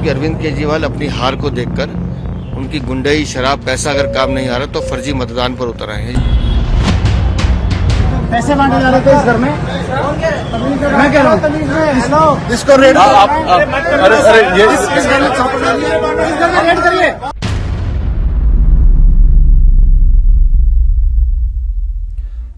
कि अरविंद केजरीवाल अपनी हार को देखकर उनकी गुंडई, शराब, पैसा अगर काम नहीं आ रहा तो फर्जी मतदान पर उतर आए हैं। पैसे मांगे जा रहे थे इस घर में, मैं कह रहा हूँ इसको रेड अरे ये इस घर में रेड करिए।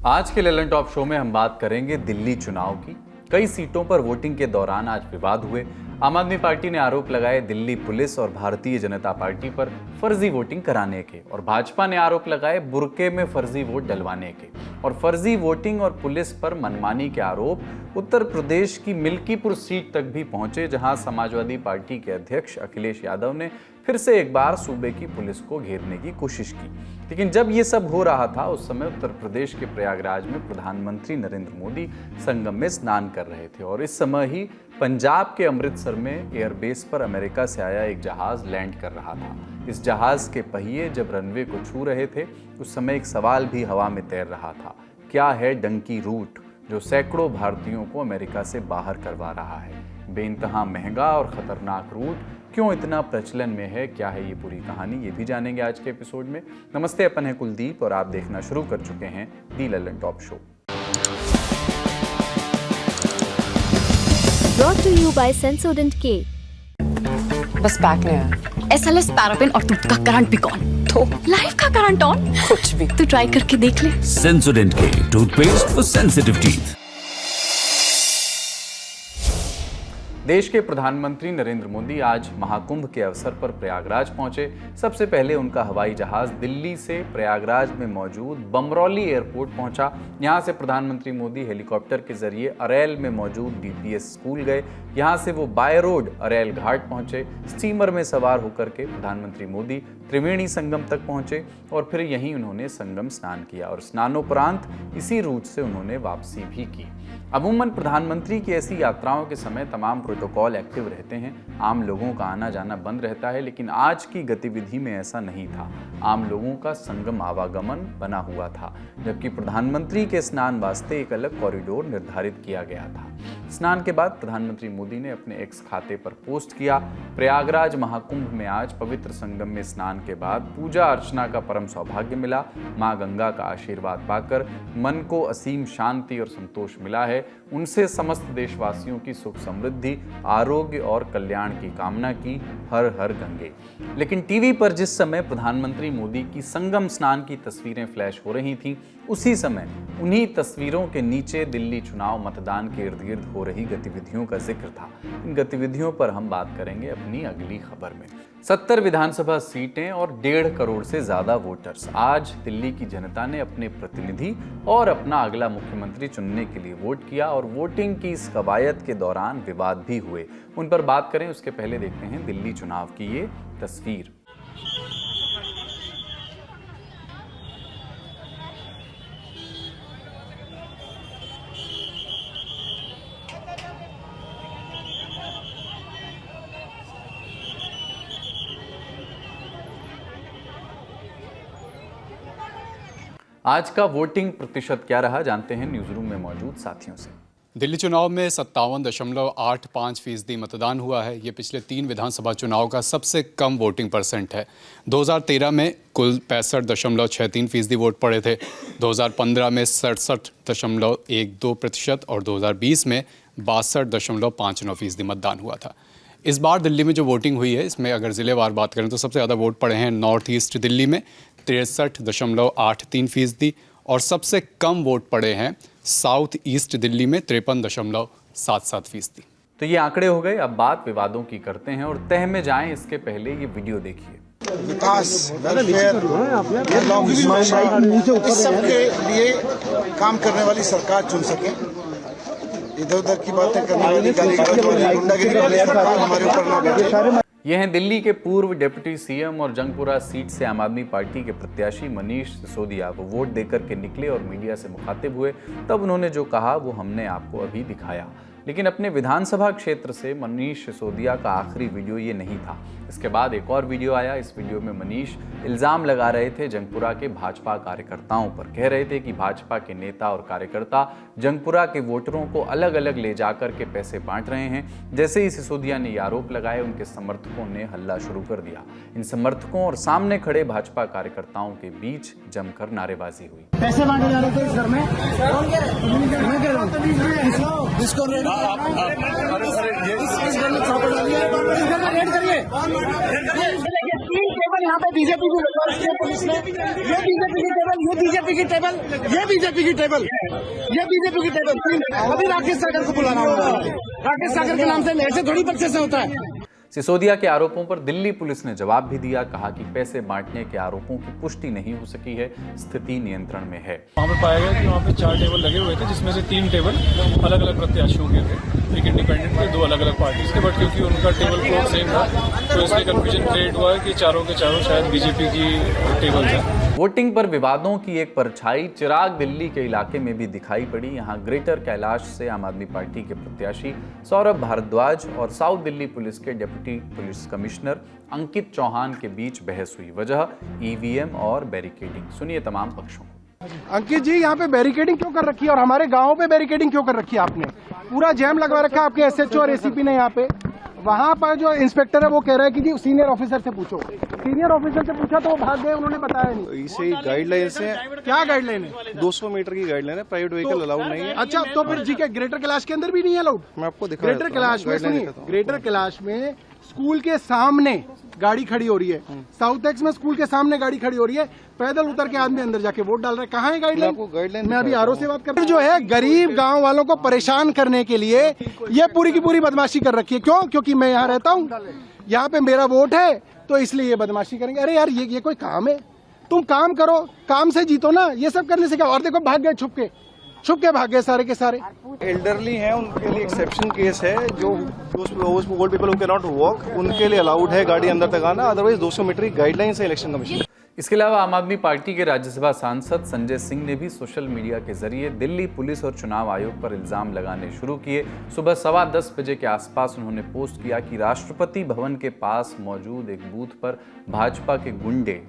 आज के ललन टॉप शो में हम बात करेंगे दिल्ली चुनाव की। कई सीटों पर वोटिंग के दौरान आज विवाद हुए। आम आदमी पार्टी ने आरोप लगाए दिल्ली पुलिस और भारतीय जनता पार्टी पर फर्जी वोटिंग कराने के, और भाजपा ने आरोप लगाए बुरके में फर्जी वोट डलवाने के। और फर्जी वोटिंग और पुलिस पर मनमानी के आरोप उत्तर प्रदेश की मिल्कीपुर सीट तक भी पहुंचे, जहां समाजवादी पार्टी के अध्यक्ष अखिलेश यादव ने फिर से एक बार सूबे की पुलिस को घेरने की कोशिश की। लेकिन जब ये सब हो रहा था उस समय उत्तर प्रदेश के प्रयागराज में प्रधानमंत्री नरेंद्र मोदी संगम में स्नान कर रहे थे, और इस समय ही पंजाब के अमृतसर में एयरबेस पर अमेरिका से आया एक जहाज लैंड कर रहा था। इस जहाज के पहिए जब रनवे को छू रहे थे उस समय एक सवाल भी हवा में तैर रहा था, क्या है डंकी रूट जो सैकड़ों भारतीयों को अमेरिका से बाहर करवा रहा है? बेइंतहा महंगा और खतरनाक रूट क्यों इतना प्रचलन में है, क्या है ये पूरी कहानी, ये भी जानेंगे आज के एपिसोड में। नमस्ते, अपन है कुलदीप और आप देखना शुरू कर चुके हैं the Lallantop show. Brought to you by Sensodyne K। बस बैक नहीं आया। SLS पैराफिन और दूध का करंट भी कौन? तो लाइफ का करंट ऑन? कुछ भी। तो ट्राई करके देख ले। Sensodyne K toothpaste for sensitive teeth. देश के प्रधानमंत्री नरेंद्र मोदी आज महाकुंभ के अवसर पर प्रयागराज पहुंचे। सबसे पहले उनका हवाई जहाज दिल्ली से प्रयागराज में मौजूद बमरौली एयरपोर्ट पहुंचा। यहां से प्रधानमंत्री मोदी हेलीकॉप्टर के जरिए अरैल में मौजूद DPS स्कूल गए। यहां से वो बाय रोड अरैल घाट पहुंचे। स्टीमर में सवार होकर के प्रधानमंत्री मोदी त्रिवेणी संगम तक पहुंचे और फिर यहीं उन्होंने संगम स्नान किया, और स्नानोपरांत इसी रूट से उन्होंने वापसी भी की। अमूमन प्रधानमंत्री की ऐसी यात्राओं के समय तमाम प्रोटोकॉल एक्टिव रहते हैं, आम लोगों का आना जाना बंद रहता है, लेकिन आज की गतिविधि में ऐसा नहीं था। आम लोगों का संगम आवागमन बना हुआ था, जबकि प्रधानमंत्री के स्नान वास्ते एक अलग कॉरिडोर निर्धारित किया गया था। स्नान के बाद प्रधानमंत्री मोदी ने अपने एक्स खाते पर पोस्ट किया, प्रयागराज महाकुंभ में आज पवित्र संगम में स्नान के बाद पूजा अर्चना का परम सौभाग्य मिला। माँ गंगा का आशीर्वाद पाकर मन को असीम शांति और संतोष मिला है। उनसे समस्त देशवासियों की सुख समृद्धि, आरोग्य और कल्याण की कामना की। हर हर गंगे। लेकिन टीवी पर जिस समय प्रधानमंत्री मोदी की संगम स्नान की तस्वीरें फ्लैश हो रही थीं, उसी समय उन्हीं तस्वीरों के नीचे दिल्ली चुनाव मतदान के इर्द गिर्द हो रही गतिविधियों का जिक्र था। इन गतिविधियों पर हम बात करेंगे अपनी अगली खबर में। 70 विधानसभा सीटें और 1.5 करोड़ से ज्यादा वोटर्स। आज दिल्ली की जनता ने अपने प्रतिनिधि और अपना अगला मुख्यमंत्री चुनने के लिए वोट किया, और वोटिंग की इस कवायद के दौरान विवाद भी हुए। उन पर बात करें उसके पहले देखते हैं दिल्ली चुनाव की ये तस्वीर। आज का वोटिंग प्रतिशत क्या रहा, जानते हैं न्यूज रूम में मौजूद साथियों से। दिल्ली चुनाव में 57.85% मतदान हुआ है। ये पिछले 3 विधानसभा चुनाव का सबसे कम वोटिंग परसेंट है। 2013 में कुल 65.63% वोट पड़े थे, 2015 में 67.12% और 2020 में 62.59% मतदान हुआ था। इस बार दिल्ली में जो वोटिंग हुई है इसमें अगर ज़िलेवार बात करें तो सबसे ज़्यादा वोट पड़े हैं नॉर्थ ईस्ट दिल्ली में 63.83%, और सबसे कम वोट पड़े हैं साउथ ईस्ट दिल्ली में 53.77%। तो ये आंकड़े हो गए। अब बात विवादों की करते हैं और तह में जाएं इसके पहले ये वीडियो देखिए। विकास, वेलफेयर, इस सब के लिए काम करने वाली सरकार चुन सके। इधर उधर की बातें करने वाली, गुंडागिरी वाली सरकार हमारे ऊपर ना बैठे। ये हैं दिल्ली के पूर्व डिप्टी CM और जंगपुरा सीट से आम आदमी पार्टी के प्रत्याशी मनीष सिसोदिया। वो वोट देकर के निकले और मीडिया से मुखातिब हुए। तब उन्होंने जो कहा वो हमने आपको अभी दिखाया। लेकिन अपने विधानसभा क्षेत्र से मनीष सिसोदिया का आखिरी वीडियो ये नहीं था। इसके बाद एक और वीडियो आया। इस वीडियो में मनीष इल्जाम लगा रहे थे जंगपुरा के भाजपा कार्यकर्ताओं पर। कह रहे थे कि भाजपा के नेता और कार्यकर्ता जंगपुरा के वोटरों को अलग अलग ले जाकर के पैसे बांट रहे हैं। जैसे ही सिसोदिया ने ये आरोप लगाए, उनके समर्थकों ने हल्ला शुरू कर दिया। इन समर्थकों और सामने खड़े भाजपा कार्यकर्ताओं के बीच जमकर नारेबाजी हुई। पैसे बांटे जा रहे थे इस घर में, मैं कह रहा हूँ इसको रेड करिए। 3 टेबल यहाँ पे बीजेपी की पुलिस ने, ये बीजेपी की टेबल, ये बीजेपी की टेबल, ये बीजेपी की टेबल, ये बीजेपी की टेबल। 3 अभी राकेश सागर को बुलाना होगा। राकेश सागर के नाम से ऐसे थोड़ी बच्चे से होता है। सिसोदिया के आरोपों पर दिल्ली पुलिस ने जवाब भी दिया। कहा कि पैसे बांटने के आरोपों की पुष्टि नहीं हो सकी है, स्थिति नियंत्रण में है। वहाँ पे पाया गया कि वहाँ पे 4 टेबल लगे हुए थे, जिसमें से 3 टेबल अलग अलग प्रत्याशियों के थे, एक इंडिपेंडेंट थे, 2 अलग अलग पार्टीज के। बट क्योंकि उनका टेबल कोड सेम था तो इसलिए कंफ्यूजन क्रिएट हुआ है कि चारों के चारों शायद बीजेपी की टेबल है। वोटिंग पर विवादों की एक परछाई चिराग दिल्ली के इलाके में भी दिखाई पड़ी। यहाँ ग्रेटर कैलाश से आम आदमी पार्टी के प्रत्याशी सौरभ भारद्वाज और साउथ दिल्ली पुलिस के डिप्टी पुलिस कमिश्नर अंकित चौहान के बीच बहस हुई। वजह ईवीएम और बैरिकेडिंग। सुनिए तमाम पक्षों को। अंकित जी, यहाँ पे बैरिकेडिंग क्यों कर रखी है और हमारे गाँव पे बैरिकेडिंग क्यों कर रखी है आपने? पूरा जैम लगवा रखा है आपके एसएचओ और एसीपी ने। यहाँ पे वहाँ पर जो इंस्पेक्टर है वो कह रहा है कि जी सीनियर ऑफिसर से पूछो। सीनियर ऑफिसर से पूछा तो वो भाग गए, उन्होंने बताया नहीं। इसे गाइडलाइन से क्या गाइडलाइन है? 200 मीटर की गाइडलाइन है, प्राइवेट व्हीकल अलाउड नहीं है। अच्छा, तो फिर जी के ग्रेटर कैलाश के अंदर भी नहीं है अलाउड? मैं आपको दिखा ग्रेटर कैलाश में, सुनिए, ग्रेटर कैलाश में स्कूल के सामने गाड़ी खड़ी हो रही है, साउथ एक्स में स्कूल के सामने गाड़ी खड़ी हो रही है, पैदल उतर के आदमी अंदर जाके वोट डाल रहे हैं। कहाँ है गाइडलाइन? मैं अभी आरओ से बात कर रहा हूं। जो है गरीब गांव वालों को परेशान करने के लिए ये पूरी की पूरी बदमाशी कर रखी है। क्यों? क्योंकि मैं यहाँ रहता हूँ, यहाँ पे मेरा वोट है, तो इसलिए ये बदमाशी करेंगे। अरे यार, ये कोई काम है? तुम काम करो, काम से जीतो ना। ये सब करने से क्या? और देखो भाग गए, छुप के भाग गए सारे के सारे। एल्डरली हैं, उनके लिए एक्सेप्शन केस है। जो old people who can not walk, उनके लिए अलाउड है गाड़ी अंदर तक आना। अदरवाइज 200 मीटर की गाइडलाइन है इलेक्शन कमीशन। इसके अलावा आम आदमी पार्टी के राज्यसभा सांसद संजय सिंह ने भी सोशल मीडिया के जरिए दिल्ली पुलिस और चुनाव आयोग पर इल्जाम लगाने शुरू किए। सुबह 10:15 बजे के आसपास उन्होंने पोस्ट किया कि राष्ट्रपति भवन के पास मौजूद एक बूथ पर भाजपा के गुंडे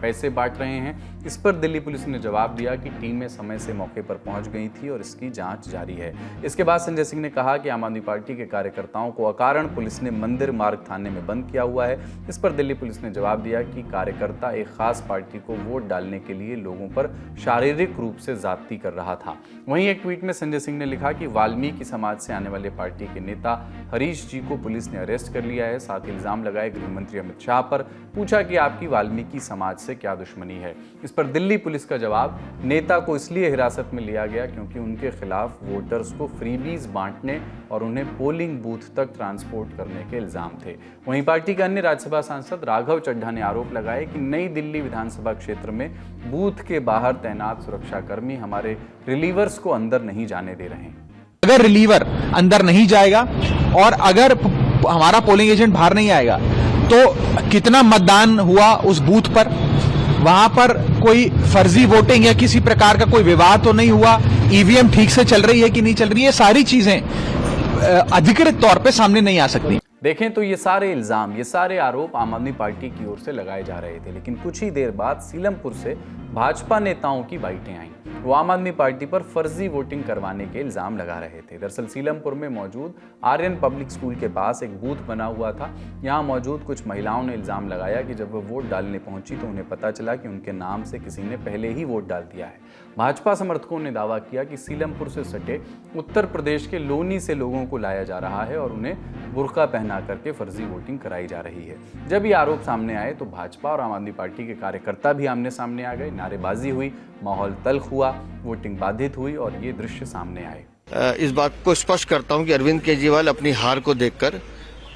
पैसे बांट रहे हैं। इस पर दिल्ली पुलिस ने जवाब दिया कि टीमें समय से मौके पर पहुंच गई थी और इसकी जांच जारी है। इसके बाद संजय सिंह ने कहा कि आम आदमी पार्टी के कार्यकर्ताओं को अकारण पुलिस ने मंदिर मार्ग थाने में बंद किया हुआ है। इस पर दिल्ली पुलिस ने जवाब दिया कि कार्यकर्ता एक खास पार्टी को वोट डालने के लिए लोगों पर शारीरिक रूप से ज्यादती कर रहा था। वहीं एक ट्वीट में संजय सिंह ने लिखा कि वाल्मीकि समाज से आने वाले पार्टी के नेता हरीश जी को पुलिस ने अरेस्ट कर लिया है। साथ ही इल्जाम लगाए गृह मंत्री अमित शाह पर। पूछा कि आपकी वाल्मीकि समाज से क्या दुश्मनी है? इस पर दिल्ली पुलिस का जवाब, नेता को इसलिए हिरासत में लिया गया क्योंकि उनके खिलाफ वोटर्स को फ्रीबीज बांटने और उन्हें पोलिंग बूथ तक ट्रांसपोर्ट करने के इल्जाम थे। वहीं पार्टी के अन्य राज्यसभा सांसद राघव चड्ढा ने आरोप लगाए कि नई दिल्ली विधानसभा क्षेत्र में बूथ के बाहर तैनात सुरक्षाकर्मी हमारे रिलीवर्स को अंदर नहीं जाने दे रहे हैं। अगर रिलीवर अंदर नहीं जाएगा और अगर हमारा पोलिंग एजेंट बाहर नहीं आएगा तो कितना मतदान हुआ उस बूथ पर, वहां पर कोई फर्जी वोटिंग या किसी प्रकार का कोई विवाद तो नहीं हुआ, ईवीएम ठीक से चल रही है कि नहीं चल रही है, सारी चीजें अधिकृत तौर पे सामने नहीं आ सकती। देखें तो ये सारे इल्जाम, ये सारे आरोप आम आदमी पार्टी की ओर से लगाए जा रहे थे, लेकिन कुछ ही देर बाद सीलमपुर से भाजपा नेताओं की बाइटें आईं। वो आम आदमी पार्टी पर फर्जी वोटिंग करवाने के इल्जाम लगा रहे थे। दरअसल सीलमपुर में मौजूद आर्यन पब्लिक स्कूल के पास एक बूथ बना हुआ था। यहाँ मौजूद कुछ महिलाओं ने इल्जाम लगाया कि जब वो वोट डालने पहुंची तो उन्हें पता चला कि उनके नाम से किसी ने पहले ही वोट डाल दिया है। भाजपा समर्थकों ने दावा किया कि सीलमपुर से सटे उत्तर प्रदेश के लोनी से लोगों को लाया जा रहा है और उन्हें बुर्का पहना करके फर्जी वोटिंग कराई जा रही है। जब ये आरोप सामने आए तो भाजपा और आम आदमी पार्टी के कार्यकर्ता भी आमने सामने आ गए, नारेबाजी हुई, माहौल तल्ख हुआ, वोटिंग बाधित हुई और ये दृश्य सामने आए। इस बात को स्पष्ट करता हूं कि अरविंद केजरीवाल अपनी हार को देखकर,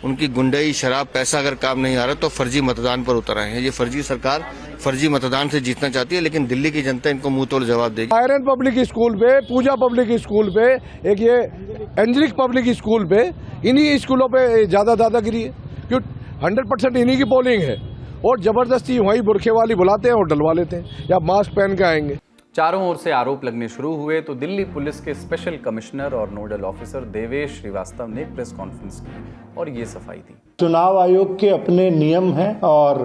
उनकी गुंडई, शराब, पैसा अगर काम नहीं आ रहा तो फर्जी मतदान पर उतर आए हैं। ये फर्जी सरकार फर्जी मतदान से जीतना चाहती है, लेकिन दिल्ली की जनता इनको मुंह तोड़ जवाब देगी। आयरन पब्लिक स्कूल पे, पूजा पब्लिक स्कूल पे, एक ये एंजलिक पब्लिक स्कूल पे, इन्हीं स्कूलों पे ज्यादा दादागिरी है। क्यों? 100% इन्हीं की पोलिंग है और जबरदस्ती वहीं बुरखे वाली बुलाते हैं और डलवा लेते हैं या मास्क पहन के आएंगे। चारों ओर से आरोप लगने शुरू हुए तो दिल्ली पुलिस के स्पेशल कमिश्नर और नोडल ऑफिसर देवेश श्रीवास्तव ने एक प्रेस कॉन्फ्रेंस की और ये सफाई दी। चुनाव आयोग के अपने नियम हैं और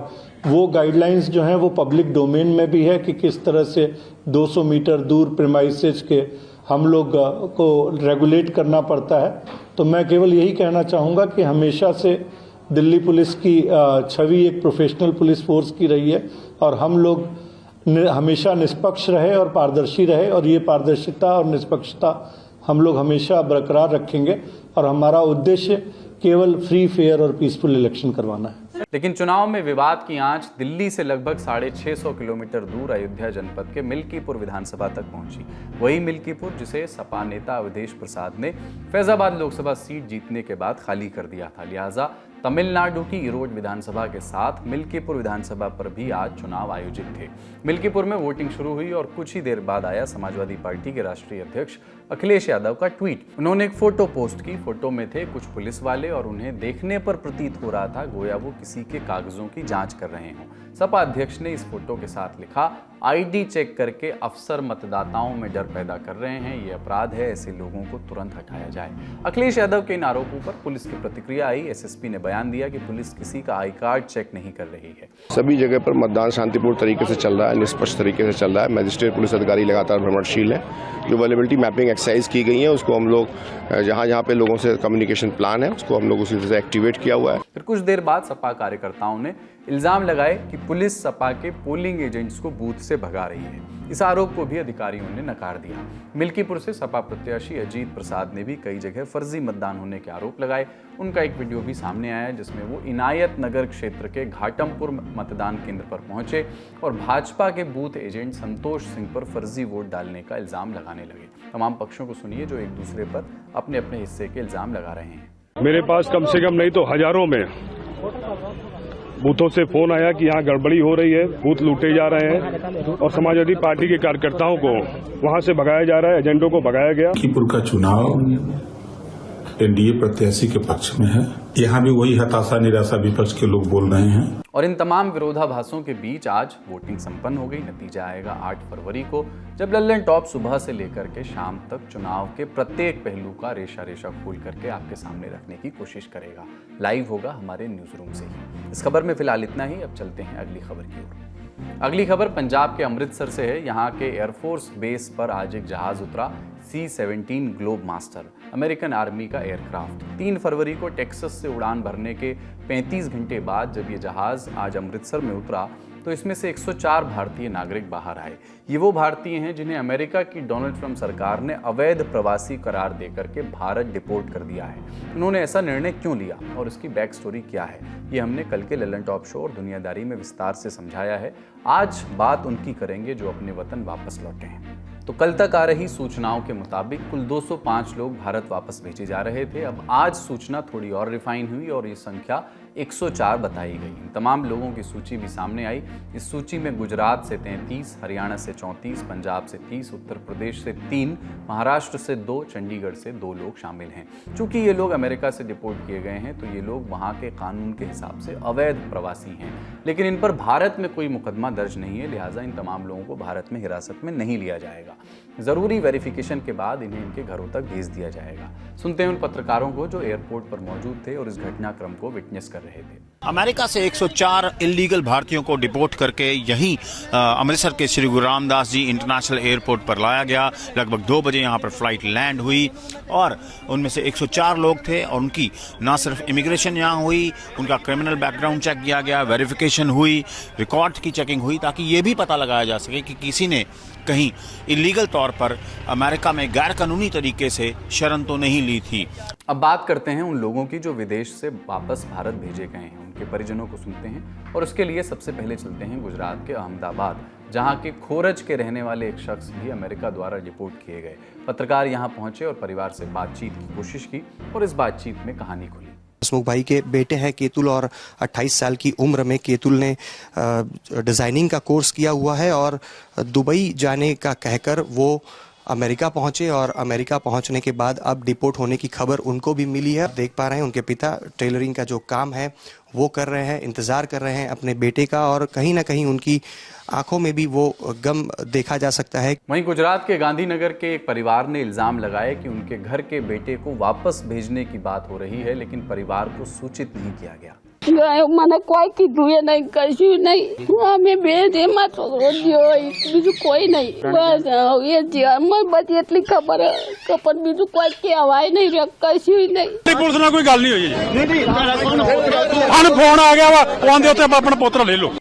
वो गाइडलाइंस जो हैं वो पब्लिक डोमेन में भी है कि किस तरह से 200 मीटर दूर प्रीमाइसेस के हम लोग को रेगुलेट करना पड़ता है। तो मैं केवल यही कहना चाहूँगा कि हमेशा से दिल्ली पुलिस की छवि एक प्रोफेशनल पुलिस फोर्स की रही है और हम लोग हमेशा निष्पक्ष रहे और पारदर्शी रहे, और ये पारदर्शिता और निष्पक्षता हम लोग हमेशा बरकरार रखेंगे और हमारा उद्देश्य केवल फ्री, फेयर और पीसफुल इलेक्शन करवाना है। लेकिन चुनाव में विवाद की आंच दिल्ली से लगभग 650 किलोमीटर दूर अयोध्या जनपद के मिल्कीपुर विधानसभा तक पहुंची। वही मिल्कीपुर जिसे सपा नेता अवधेश प्रसाद ने फैजाबाद लोकसभा सीट जीतने के बाद खाली कर दिया था, लिहाजा तमिलनाडु की इरोड विधानसभा के साथ मिल्कीपुर विधानसभा पर भी आज चुनाव आयोजित थे। मिल्कीपुर में वोटिंग शुरू हुई और कुछ ही देर बाद आया समाजवादी पार्टी के राष्ट्रीय अध्यक्ष अखिलेश यादव का ट्वीट। उन्होंने एक फोटो पोस्ट की। फोटो में थे कुछ पुलिस वाले और उन्हें देखने पर प्रतीत हो रहा था गोया वो किसी के कागजों की जांच कर रहे हों। सपा अध्यक्ष ने इस फोटो के साथ लिखा, आईडी चेक करके अफसर मतदाताओं में डर पैदा कर रहे हैं, ये अपराध है, ऐसे लोगों को तुरंत हटाया जाए। अखिलेश यादव के इन आरोपों पर पुलिस की प्रतिक्रिया आई। एसएसपी ने बयान दिया कि पुलिस किसी का आई कार्ड चेक नहीं कर रही है। सभी जगह पर मतदान शांतिपूर्ण तरीके से चल रहा है, निष्पक्ष तरीके से चल रहा है। मजिस्ट्रेट पुलिस अधिकारी लगातार भ्रमणशील है। जो अवेलेबिलिटी मैपिंग एक्सरसाइज की गई है उसको हम लोग जहाँ पे लोगों से कम्युनिकेशन प्लान है उसको हम लोग उसी तरह से एक्टिवेट किया हुआ है। फिर कुछ देर बाद सपा कार्यकर्ताओं ने इल्जाम लगाए कि पुलिस सपा के पोलिंग एजेंट्स को बूथ से भगा रही है। इस आरोप को भी अधिकारियों ने नकार दिया। मिल्कीपुर से सपा प्रत्याशी अजीत प्रसाद ने भी कई जगह फर्जी मतदान होने के आरोप लगाए। उनका एक वीडियो भी सामने आया जिसमें वो इनायत नगर क्षेत्र के घाटमपुर मतदान केंद्र पर पहुंचे और भाजपा के बूथ एजेंट संतोष सिंह पर फर्जी वोट डालने का इल्जाम लगाने लगे। तमाम पक्षों को सुनिए जो एक दूसरे पर अपने अपने हिस्से के इल्जाम लगा रहे हैं। मेरे पास कम से कम नहीं तो हजारों में बूथों से फोन आया कि यहाँ गड़बड़ी हो रही है, बूथ लूटे जा रहे हैं और समाजवादी पार्टी के कार्यकर्ताओं को वहाँ से भगाया जा रहा है, एजेंटों को भगाया गया। मिल्कीपुर का चुनाव एनडीए प्रत्याशी के पक्ष में है। यहाँ भी वही हताशा निराशा विपक्ष के लोग बोल रहे हैं। और इन तमाम विरोधाभासों के बीच आज वोटिंग संपन्न हो गई। नतीजा आएगा 8 फरवरी को, जब लल्लन टॉप सुबह से लेकर के शाम तक चुनाव के प्रत्येक पहलू का रेशा रेशा खोल करके आपके सामने रखने की कोशिश करेगा। लाइव होगा हमारे न्यूज रूम से ही। इस खबर में फिलहाल इतना ही। अब चलते हैं अगली खबर की ओर। अगली खबर पंजाब के अमृतसर से है। यहाँ के एयरफोर्स बेस पर आज एक जहाज उतरा, C-17 globe master, American army का एयरक्राफ्ट। 3 फरवरी को टेक्सास से उड़ान भरने के 35 घंटे बाद जब ये जहाज आज अमृतसर में उतरा तो इसमें से 104 भारतीय नागरिक बाहर आए। ये वो भारतीय हैं जिन्हें अमेरिका की डोनाल्ड ट्रंप सरकार ने अवैध प्रवासी करार देकर के भारत डिपोर्ट कर दिया है। उन्होंने ऐसा निर्णय क्यों लिया और इसकी बैक स्टोरी क्या है, ये हमने कल के लल्लन टॉप शो और दुनियादारी में विस्तार से समझाया है। आज बात उनकी करेंगे जो अपने वतन वापस लौटे हैं। तो कल तक आ रही सूचनाओं के मुताबिक कुल 205 लोग भारत वापस भेजे जा रहे थे। अब आज सूचना थोड़ी और रिफाइन हुई और ये संख्या 104 बताई गई। इन तमाम लोगों की सूची भी सामने आई। इस सूची में गुजरात से 33, हरियाणा से 34, पंजाब से 30, उत्तर प्रदेश से 3, महाराष्ट्र से 2, चंडीगढ़ से 2 लोग शामिल हैं। चूंकि ये लोग अमेरिका से डिपोर्ट किए गए हैं तो ये लोग वहाँ के कानून के हिसाब से अवैध प्रवासी हैं, लेकिन इन पर भारत में कोई मुकदमा दर्ज नहीं है, लिहाजा इन तमाम लोगों को भारत में हिरासत में नहीं लिया जाएगा। जरूरी वेरिफिकेशन के बाद इन्हें इनके घरों तक भेज दिया जाएगा। सुनते हैं उन पत्रकारों को जो एयरपोर्ट पर मौजूद थे और इस घटनाक्रम को विटनेस कर रहे थे। अमेरिका से 104 इलीगल भारतीयों को डिपोर्ट करके यहीं अमृतसर के श्री गुरु रामदास जी इंटरनेशनल एयरपोर्ट पर लाया गया। लगभग 2 बजे यहाँ पर फ्लाइट लैंड हुई और उनमें से 104 लोग थे और उनकी न सिर्फ इमिग्रेशन यहाँ हुई, उनका क्रिमिनल बैकग्राउंड चेक किया गया, वेरिफिकेशन हुई, रिकॉर्ड की चेकिंग हुई, ताकि ये भी पता लगाया जा सके कि किसी ने कहीं इलीगल तौर पर अमेरिका में गैर कानूनी तरीके से शरण तो नहीं ली थी। अब बात करते हैं उन लोगों की जो विदेश से वापस भारत भेजे गए हैं, उनके परिजनों को सुनते हैं और उसके लिए सबसे पहले चलते हैं गुजरात के अहमदाबाद, जहां के खोरज के रहने वाले एक शख्स भी अमेरिका द्वारा डिपोर्ट किए गए। पत्रकार यहां पहुंचे और परिवार से बातचीत की कोशिश की और इस बातचीत में कहानी खुली। हसमुख भाई के बेटे हैं केतुल और 28 साल की उम्र में केतुल ने डिज़ाइनिंग का कोर्स किया हुआ है और दुबई जाने का कहकर वो अमेरिका पहुंचे और अमेरिका पहुंचने के बाद अब डिपोर्ट होने की खबर उनको भी मिली है। देख पा रहे हैं उनके पिता टेलरिंग का जो काम है वो कर रहे हैं, इंतजार कर रहे हैं अपने बेटे का, और कहीं ना कहीं उनकी आंखों में भी वो गम देखा जा सकता है। वहीं गुजरात के गांधीनगर के एक परिवार ने इल्जाम लगाया कि उनके घर के बेटे को वापस भेजने की बात हो रही है, लेकिन परिवार को सूचित नहीं किया गया। મને કોઈ કીધું એ નહીં, કશું નહીં। અમે બે એમાં છોકરો જ્યો, બીજું કોઈ નહીં। બસ એ જ અમને બધી એટલી ખબર પણ બીજું કોઈ કહેવાય નહીં, કશું નહીં। ਪੁਲਿਸ ਨਾਲ ਕੋਈ ਗੱਲ ਨਹੀਂ ਹੋਈ ਜੀ। ਸਾਨੂੰ ਫੋਨ ਆ ਗਿਆ ਵਾ, ਉਹ ਆਂਦੇ ਉੱਤੇ ਆਪਣਾ ਪੋਤਰਾ ਲੈ ਲਓ।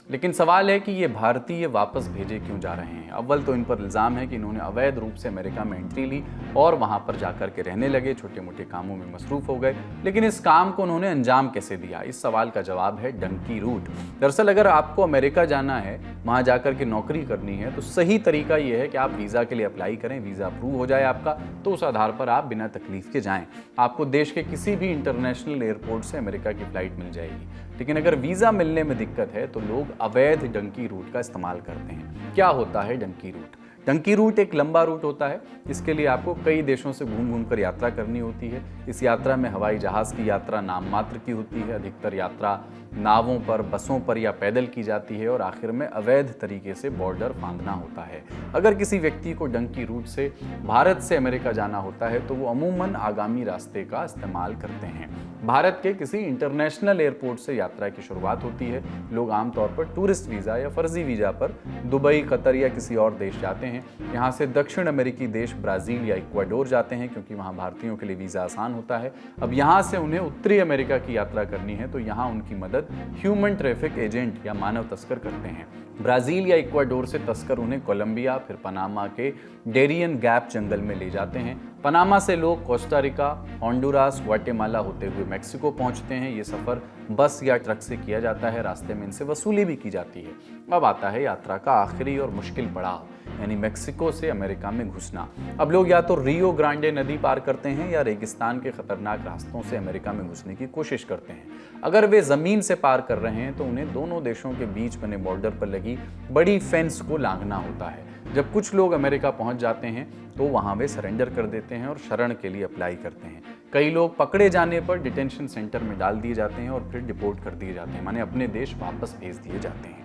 लेकिन सवाल है कि ये भारतीय वापस भेजे क्यों जा रहे हैं। अव्वल तो इन पर इल्ज़ाम है कि इन्होंने अवैध रूप से अमेरिका में एंट्री ली और वहाँ पर जाकर के रहने लगे, छोटे मोटे कामों में मसरूफ़ हो गए। लेकिन इस काम को उन्होंने अंजाम कैसे दिया, इस सवाल का जवाब है डंकी रूट। दरअसल अगर आपको अमेरिका जाना है, वहाँ जाकर के नौकरी करनी है, तो सही तरीका ये है कि आप वीज़ा के लिए अप्लाई करें, वीज़ा अप्रूव हो जाए आपका, तो उस आधार पर आप बिना तकलीफ के जाएँ। आपको देश के किसी भी इंटरनेशनल एयरपोर्ट से अमेरिका की फ़्लाइट मिल जाएगी। लेकिन अगर वीज़ा मिलने में दिक्कत है तो लोग अवैध डंकी रूट का इस्तेमाल करते हैं। क्या होता है डंकी रूट? डंकी रूट एक लंबा रूट होता है। इसके लिए आपको कई देशों से घूम घूम कर यात्रा करनी होती है। इस यात्रा में हवाई जहाज़ की यात्रा नाम मात्र की होती है। अधिकतर यात्रा नावों पर, बसों पर या पैदल की जाती है और आखिर में अवैध तरीके से बॉर्डर फांदना होता है। अगर किसी व्यक्ति को डंकी रूट से भारत से अमेरिका जाना होता है तो वो अमूमन आगामी रास्ते का इस्तेमाल करते हैं। भारत के किसी इंटरनेशनल एयरपोर्ट से यात्रा की शुरुआत होती है। लोग आमतौर पर टूरिस्ट वीज़ा या फर्जी वीज़ा पर दुबई, कतर या किसी और देश जाते हैं। यहाँ से दक्षिण अमेरिकी देश ब्राज़ील या इक्वाडोर जाते हैं क्योंकि वहाँ भारतीयों के लिए वीज़ा आसान होता है। अब यहाँ से उन्हें उत्तरी अमेरिका की यात्रा करनी है तो यहाँ उनकी मदद ह्यूमन ट्रैफिक एजेंट या मानव तस्कर करते हैं। ब्राज़ील या इक्वाडोर से तस्कर उन्हें कोलंबिया, फिर पनामा के डेरियन गैप जंगल में ले जाते हैं। पनामा से लोग कोस्टा रिका, होंडुरास, ग्वाटेमाला होते हुए मेक्सिको पहुंचते हैं। ये सफ़र बस या ट्रक से किया जाता है। रास्ते में इनसे वसूली भी की जाती है। अब आता है यात्रा का आखिरी और मुश्किल पड़ाव, यानी मेक्सिको से अमेरिका में घुसना। अब लोग या तो रियो ग्रांडे नदी पार करते हैं या रेगिस्तान के खतरनाक रास्तों से अमेरिका में घुसने की कोशिश करते हैं। अगर वे ज़मीन से पार कर रहे हैं तो उन्हें दोनों देशों के बीच बने बॉर्डर पर लगी बड़ी फेंस को लांघना होता है। जब कुछ लोग अमेरिका पहुंच जाते हैं तो वहां वे सरेंडर कर देते हैं और शरण के लिए अप्लाई करते हैं। कई लोग पकड़े जाने पर डिटेंशन सेंटर में डाल दिए जाते हैं और फिर डिपोर्ट कर दिए जाते हैं, माने अपने देश वापस भेज दिए जाते हैं।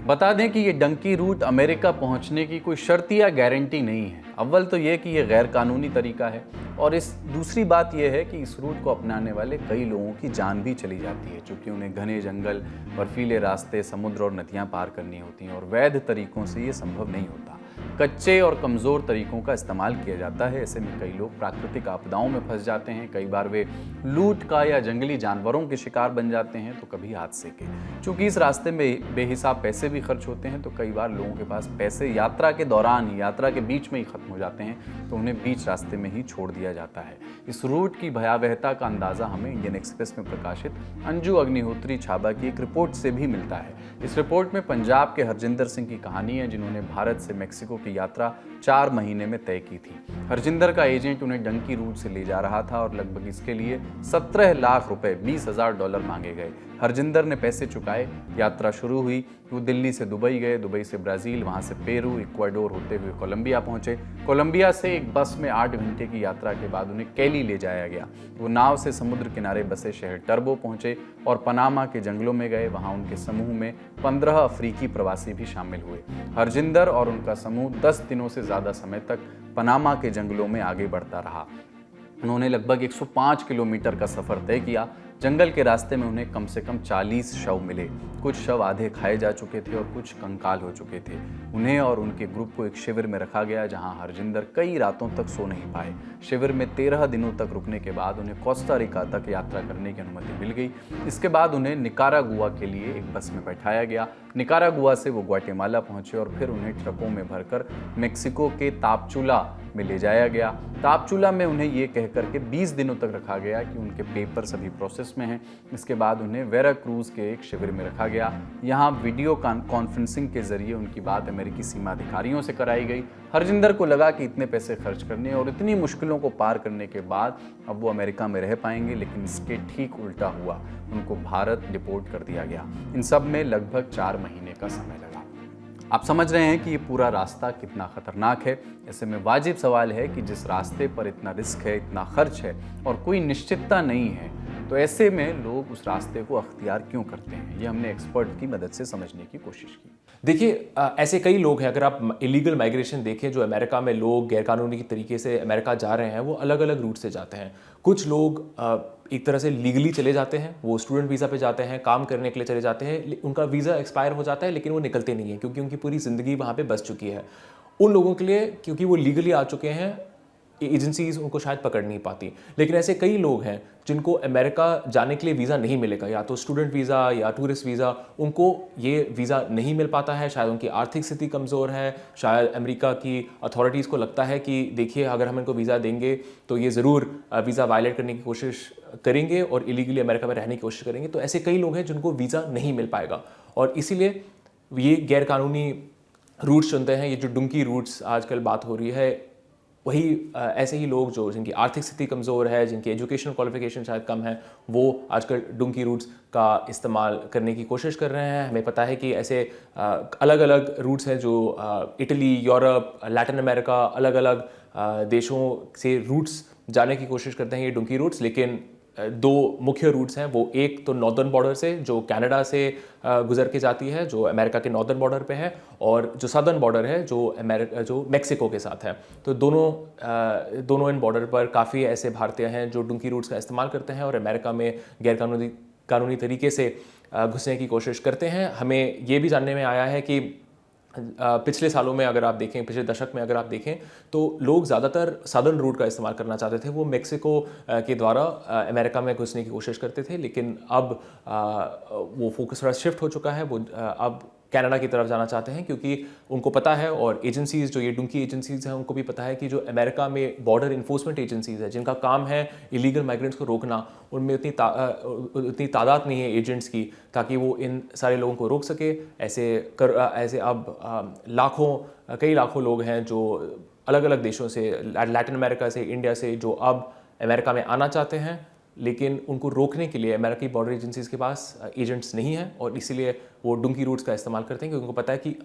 बता दें कि ये डंकी रूट अमेरिका पहुंचने की कोई शर्त या गारंटी नहीं है। अव्वल तो ये कि ये गैर कानूनी तरीका है और इस दूसरी बात यह है कि इस रूट को अपनाने वाले कई लोगों की जान भी चली जाती है, क्योंकि उन्हें घने जंगल, बर्फीले रास्ते, समुद्र और नदियां पार करनी होती हैं और वैध तरीकों से ये संभव नहीं होता। कच्चे और कमज़ोर तरीकों का इस्तेमाल किया जाता है। ऐसे में कई लोग प्राकृतिक आपदाओं में फंस जाते हैं। कई बार वे लूट का या जंगली जानवरों के शिकार बन जाते हैं तो कभी हादसे के। चूँकि इस रास्ते में बेहिसाब पैसे भी खर्च होते हैं तो कई बार लोगों के पास पैसे यात्रा के दौरान ही, यात्रा के बीच में ही खत्म हो जाते हैं तो उन्हें बीच रास्ते में ही छोड़ दिया जाता है। इस रूट की भयावहता का अंदाज़ा हमें इंडियन एक्सप्रेस में प्रकाशित अंजू अग्निहोत्री छाबा की एक रिपोर्ट से भी मिलता है। इस रिपोर्ट में पंजाब के हरजिंदर सिंह की कहानी है, जिन्होंने भारत से मेक्सिको की यात्रा 4 महीने में तय की थी। हरजिंदर का एजेंट उन्हें डंकी रूट से ले जा रहा था और लगभग इसके लिए 17 लाख रुपए, $20,000 मांगे गए। हरजिंदर ने पैसे चुकाए, यात्रा शुरू हुई। वो दिल्ली से दुबई गए, दुबई से ब्राज़ील, वहाँ से पेरू, इक्वाडोर होते हुए कोलंबिया पहुँचे। कोलंबिया से एक बस में 8 घंटे की यात्रा के बाद उन्हें कैली ले जाया गया। वो नाव से समुद्र किनारे बसे शहर टर्बो पहुँचे और पनामा के जंगलों में गए। वहाँ उनके समूह में 15 अफ्रीकी प्रवासी भी शामिल हुए। हरजिंदर और उनका समूह 10 दिनों से ज़्यादा समय तक पनामा के जंगलों में आगे बढ़ता रहा। उन्होंने लगभग 105 किलोमीटर का सफ़र तय किया। जंगल के रास्ते में उन्हें कम से कम 40 शव मिले। कुछ शव आधे खाए जा चुके थे और कुछ कंकाल हो चुके थे। उन्हें और उनके ग्रुप को एक शिविर में रखा गया, जहां हरजिंदर कई रातों तक सो नहीं पाए। शिविर में 13 दिनों तक रुकने के बाद उन्हें कोस्टा रिका तक यात्रा करने की अनुमति मिल गई। इसके बाद उन्हें निकारागुआ के लिए एक बस में बैठाया गया। निकारागुआ से वो ग्वाटेमाला पहुंचे और फिर उन्हें ट्रकों में भरकर मेक्सिको के तापचुला में ले जाया गया। तापचुला में उन्हें ये कहकर के 20 दिनों तक रखा गया कि उनके पेपर सभी प्रोसेस में हैं। इसके बाद उन्हें वेरा क्रूज के एक शिविर में रखा गया। यहाँ वीडियो कॉन्फ्रेंसिंग के जरिए उनकी बात अमेरिकी सीमा अधिकारियों से कराई गई। हरजिंदर को लगा कि इतने पैसे खर्च करने और इतनी मुश्किलों को पार करने के बाद अब वो अमेरिका में रह पाएंगे, लेकिन इसके ठीक उल्टा हुआ। उनको भारत डिपोर्ट कर दिया गया। इन सब में लगभग 4 महीने का समय लगा। आप समझ रहे हैं कि ये पूरा रास्ता कितना खतरनाक है। ऐसे में वाजिब सवाल है कि जिस रास्ते पर इतना रिस्क है, इतना खर्च है और कोई निश्चितता नहीं है, तो ऐसे में लोग उस रास्ते को अख्तियार क्यों करते हैं? ये हमने एक्सपर्ट की मदद से समझने की कोशिश की। देखिए, ऐसे कई लोग हैं। अगर आप इलीगल माइग्रेशन देखें, जो अमेरिका में लोग गैरकानूनी तरीके से अमेरिका जा रहे हैं, वो अलग अलग रूट से जाते हैं। कुछ लोग एक तरह से लीगली चले जाते हैं, वो स्टूडेंट वीज़ा पे जाते हैं, काम करने के लिए चले जाते हैं, उनका वीज़ा एक्सपायर हो जाता है लेकिन वो निकलते नहीं हैं क्योंकि उनकी पूरी ज़िंदगी वहाँ पे बस चुकी है। उन लोगों के लिए, क्योंकि वो लीगली आ चुके हैं, एजेंसीज उनको शायद पकड़ नहीं पाती। लेकिन ऐसे कई लोग हैं जिनको अमेरिका जाने के लिए वीज़ा नहीं मिलेगा, या तो स्टूडेंट वीज़ा या टूरिस्ट वीज़ा, उनको ये वीज़ा नहीं मिल पाता है। शायद उनकी आर्थिक स्थिति कमज़ोर है, शायद अमेरिका की अथॉरिटीज़ को लगता है कि देखिए अगर हम इनको वीज़ा देंगे तो ये ज़रूर वीज़ा वायलेट करने की कोशिश करेंगे और इलीगली अमेरिका में रहने की कोशिश करेंगे। तो ऐसे कई लोग हैं जिनको वीज़ा नहीं मिल पाएगा और इसीलिए ये गैरकानूनी रूट्स चुनते हैं। ये जो डुंकी रूट्स आजकल बात हो रही है, वही ऐसे ही लोग जो जिनकी आर्थिक स्थिति कमज़ोर है, जिनकी एजुकेशनल क्वालिफिकेशन शायद कम है, वो आजकल डुंकी रूट्स का इस्तेमाल करने की कोशिश कर रहे हैं। हमें पता है कि ऐसे अलग अलग रूट्स हैं जो इटली, यूरोप, लैटिन अमेरिका, अलग अलग देशों से रूट्स जाने की कोशिश करते हैं ये डुंकी रूट्स। लेकिन दो मुख्य रूट्स हैं, वो एक तो नॉर्दर्न बॉर्डर से जो कनाडा से गुजर के जाती है, जो अमेरिका के नॉर्दर्न बॉर्डर पे है, और जो सदर्न बॉर्डर है जो मैक्सिको के साथ है। तो दोनों इन बॉर्डर पर काफ़ी ऐसे भारतीय हैं जो डुंकी रूट्स का इस्तेमाल करते हैं और अमेरिका में कानूनी तरीके से घुसने की कोशिश करते हैं। हमें ये भी जानने में आया है कि पिछले सालों में अगर आप देखें, पिछले दशक में अगर आप देखें, तो लोग ज़्यादातर सदर्न रूट का इस्तेमाल करना चाहते थे। वो मेक्सिको के द्वारा अमेरिका में घुसने की कोशिश करते थे, लेकिन अब वो फोकस थोड़ा शिफ्ट हो चुका है। वो अब कनाडा की तरफ जाना चाहते हैं क्योंकि उनको पता है, और एजेंसीज़ जो ये डुंकी एजेंसीज़ हैं उनको भी पता है कि जो अमेरिका में बॉर्डर इन्फोर्समेंट एजेंसीज़ है जिनका काम है इलीगल माइग्रेंट्स को रोकना, उनमें उतनी तादाद नहीं है एजेंट्स की ताकि वो इन सारे लोगों को रोक सके। ऐसे अब कई लाखों लोग हैं जो अलग अलग देशों से, लैटिन अमेरिका से, इंडिया से, जो अब अमेरिका में आना चाहते हैं, लेकिन उनको रोकने के लिए अमेरिकी बॉर्डर एजेंसीज़ के पास एजेंट्स नहीं हैं और इसीलिए वो डुंकी रूट्स का इस्तेमाल करते हैं क्योंकि उनको पता है कि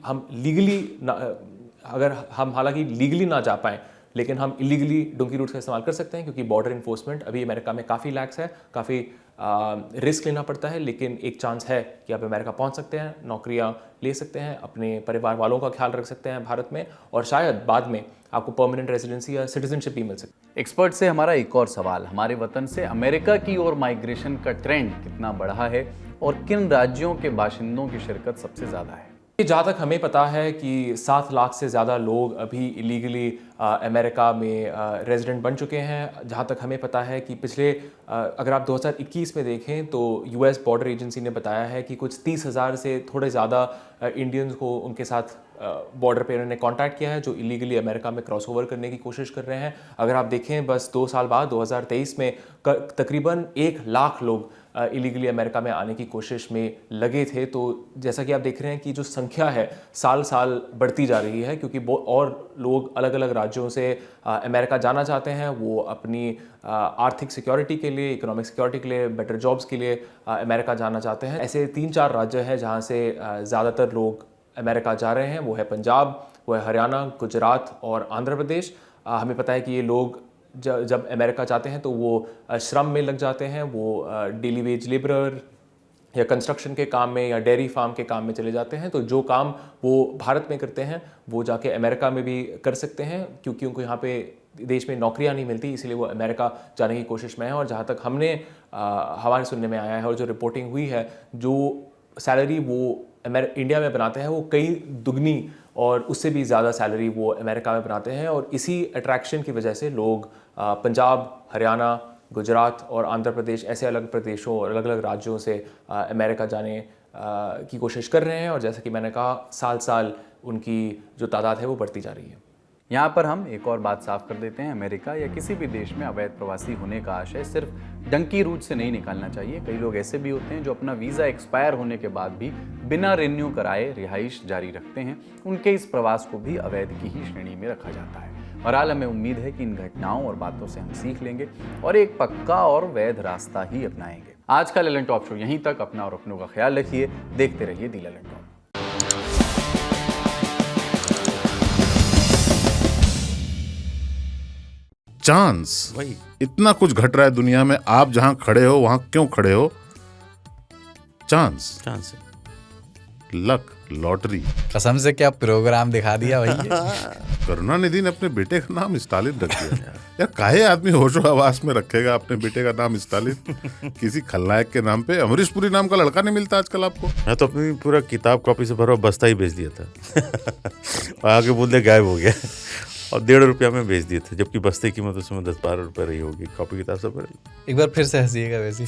हम हालांकि लीगली ना जा पाएँ, लेकिन हम इलीगली डुंकी रूट्स का इस्तेमाल कर सकते हैं क्योंकि बॉर्डर इन्फोर्समेंट अभी अमेरिका में काफ़ी लैक्स है, काफ़ी रिस्क लेना पड़ता है, लेकिन एक चांस है कि आप अमेरिका पहुंच सकते हैं, नौकरियां ले सकते हैं, अपने परिवार वालों का ख्याल रख सकते हैं भारत में, और शायद बाद में आपको परमानेंट रेजिडेंसी या सिटीजनशिप भी मिल सकती है। एक्सपर्ट से हमारा एक और सवाल, हमारे वतन से अमेरिका की ओर माइग्रेशन का ट्रेंड कितना बढ़ा है और किन राज्यों के बाशिंदों की शिरकत सबसे ज़्यादा है? जहाँ तक हमें पता है कि 7 लाख से ज़्यादा लोग अभी इलीगली अमेरिका में रेजिडेंट बन चुके हैं। जहाँ तक हमें पता है कि अगर आप 2021 में देखें तो यूएस बॉर्डर एजेंसी ने बताया है कि कुछ 30,000 से थोड़े ज़्यादा इंडियंस को उनके साथ बॉर्डर पे उन्होंने कांटेक्ट किया है जो इलीगली अमेरिका में क्रॉस ओवर करने की कोशिश कर रहे हैं। अगर आप देखें बस 2 साल बाद 2023 में तकरीबन 1 लाख लोग इलीगली अमेरिका में आने की कोशिश में लगे थे। तो जैसा कि आप देख रहे हैं कि जो संख्या है साल साल बढ़ती जा रही है क्योंकि और लोग अलग अलग राज्यों से अमेरिका जाना चाहते हैं। वो अपनी आर्थिक सिक्योरिटी के लिए, इकोनॉमिक सिक्योरिटी के लिए, बेटर जॉब्स के लिए अमेरिका जाना चाहते हैं। ऐसे 3-4 राज्य हैं जहाँ से ज़्यादातर लोग अमेरिका जा रहे हैं। वो है पंजाब, वो है हरियाणा, गुजरात और आंध्र प्रदेश। हमें पता है कि ये लोग जब अमेरिका जाते हैं तो वो श्रम में लग जाते हैं, वो डेली वेज लेबरर या कंस्ट्रक्शन के काम में या डेयरी फार्म के काम में चले जाते हैं। तो जो काम वो भारत में करते हैं वो जाके अमेरिका में भी कर सकते हैं क्योंकि उनको यहाँ पे देश में नौकरियाँ नहीं मिलती, इसलिए वो अमेरिका जाने की कोशिश में है। और जहाँ तक हमारे सुनने में आया है और जो रिपोर्टिंग हुई है, जो सैलरी वो इंडिया में बनाते हैं वो कई दुगनी और उससे भी ज़्यादा सैलरी वो अमेरिका में बनाते हैं। और इसी अट्रैक्शन की वजह से लोग पंजाब, हरियाणा, गुजरात और आंध्र प्रदेश ऐसे अलग प्रदेशों और अलग अलग राज्यों से अमेरिका जाने की कोशिश कर रहे हैं। और जैसा कि मैंने कहा, साल साल उनकी जो तादाद है वो बढ़ती जा रही है। यहाँ पर हम एक और बात साफ कर देते हैं, अमेरिका या किसी भी देश में अवैध प्रवासी होने का आशय सिर्फ डंकी रूट से नहीं निकालना चाहिए। कई लोग ऐसे भी होते हैं जो अपना वीज़ा एक्सपायर होने के बाद भी बिना रिन्यू कराए रिहाइश जारी रखते हैं। उनके इस प्रवास को भी अवैध की ही श्रेणी में रखा जाता है। बहरहाल हमें उम्मीद है कि इन घटनाओं और बातों से हम सीख लेंगे और एक पक्का और वैध रास्ता ही अपनाएंगे। आज का ललन टॉप शो यहीं तक। अपना और अपनों का ख्याल रखिए, देखते रहिए दी ललन टॉप। चांस। वही इतना कुछ घट रहा है दुनिया में, आप जहां खड़े हो वहां क्यों खड़े हो? Chance, chance, luck, lottery. कसम से क्या प्रोग्राम दिखा दिया भाई। करुणानिधि ने अपने बेटे का नाम स्टालिन रख दिया। यार काहे आदमी होशो हवास में रखेगा अपने बेटे का नाम स्टालिन? किसी खलनायक के नाम पे। अमरीश पुरी नाम का लड़का नहीं मिलता आजकल आपको। मैं तो अपनी पूरा किताब कॉपी से भरा बस्ता ही बेच दिया था। आगे बोलते गायब हो गया और 1.5 रुपया में बेच दिए थे, जबकि बस्ते की कीमत उसमें 10-12 रुपये रही होगी। कॉपी किताब सब एक बार फिर से हंसिएगा वैसे।